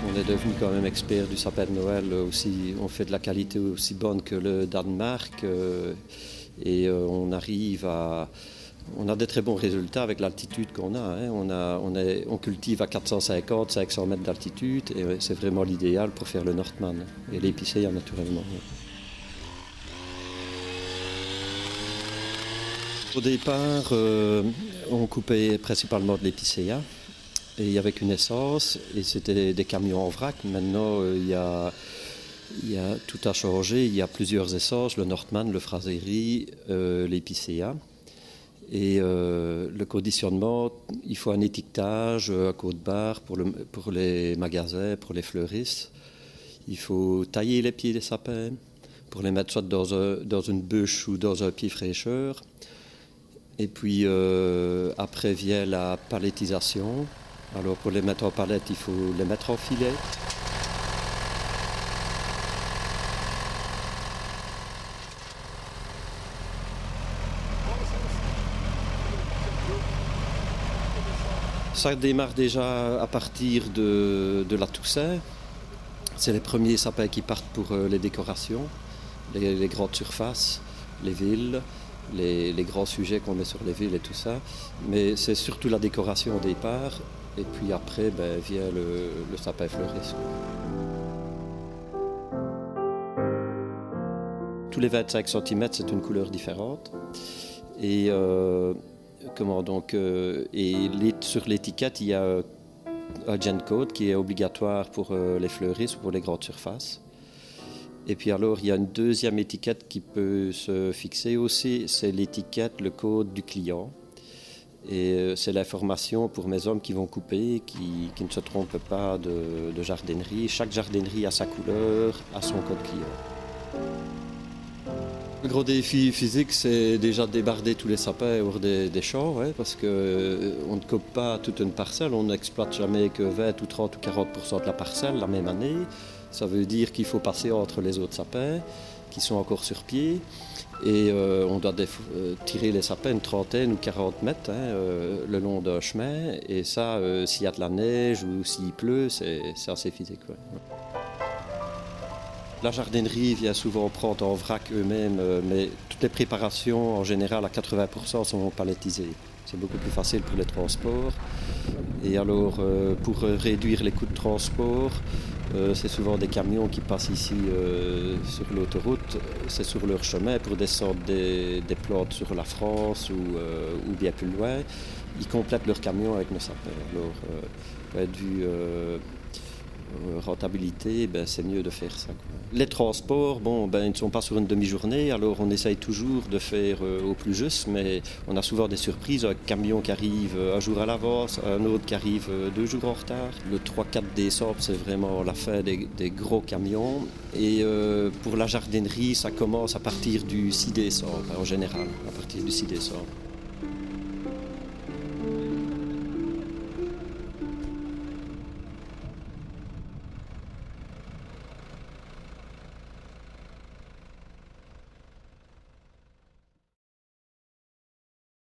On est devenu quand même expert du sapin de Noël aussi. On fait de la qualité aussi bonne que le Danemark et on a des très bons résultats avec l'altitude qu'on a. On cultive à 450, 500 mètres d'altitude et c'est vraiment l'idéal pour faire le Nordman et l'épicéa naturellement. Au départ, on coupait principalement de l'épicéa et avec une essence et c'était des camions en vrac. Maintenant, tout a changé. Il y a plusieurs essences, le Nordman, le Frasérie, l'épicéa. Et le conditionnement, il faut un étiquetage à code-barre pour les magasins, pour les fleuristes. Il faut tailler les pieds des sapins pour les mettre soit dans une bûche ou dans un pied fraîcheur. Et puis après vient la palettisation. Alors pour les mettre en palette, il faut les mettre en filet. Ça démarre déjà à partir de la Toussaint. C'est les premiers sapins qui partent pour les décorations, les grandes surfaces, les villes, les grands sujets qu'on met sur les villes et tout ça. Mais c'est surtout la décoration au départ. Et puis après vient le sapin fleuriste. Tous les 25 cm, c'est une couleur différente. Et sur l'étiquette, il y a un gen code qui est obligatoire pour les fleuristes ou pour les grandes surfaces. Et puis alors, il y a une deuxième étiquette qui peut se fixer aussi, c'est l'étiquette, le code du client. Et c'est l'information pour mes hommes qui vont couper, qui ne se trompent pas de jardinnerie. Chaque jardinnerie a sa couleur, a son code client. Le gros défi physique, c'est déjà de débarder tous les sapins hors des champs, parce qu'on ne coupe pas toute une parcelle, on n'exploite jamais que 20 ou 30 ou 40% de la parcelle la même année. Ça veut dire qu'il faut passer entre les autres sapins qui sont encore sur pied et on doit tirer les sapins une trentaine ou 40 mètres le long d'un chemin. Et ça, s'il y a de la neige ou s'il pleut, c'est assez physique. Ouais. La jardinerie vient souvent prendre en vrac eux-mêmes, mais toutes les préparations en général à 80% sont palettisées. C'est beaucoup plus facile pour les transports. Et alors, pour réduire les coûts de transport, c'est souvent des camions qui passent ici sur l'autoroute. C'est sur leur chemin pour descendre des plantes sur la France ou bien plus loin. Ils complètent leur camion avec nos sapins. Alors, point de vue rentabilité, c'est mieux de faire ça. Les transports, ils ne sont pas sur une demi-journée, alors on essaye toujours de faire au plus juste, mais on a souvent des surprises, un camion qui arrive un jour à l'avance, un autre qui arrive 2 jours en retard. Le 3-4 décembre, c'est vraiment la fin des gros camions, et pour la jardinerie, ça commence à partir du 6 décembre, en général, à partir du 6 décembre.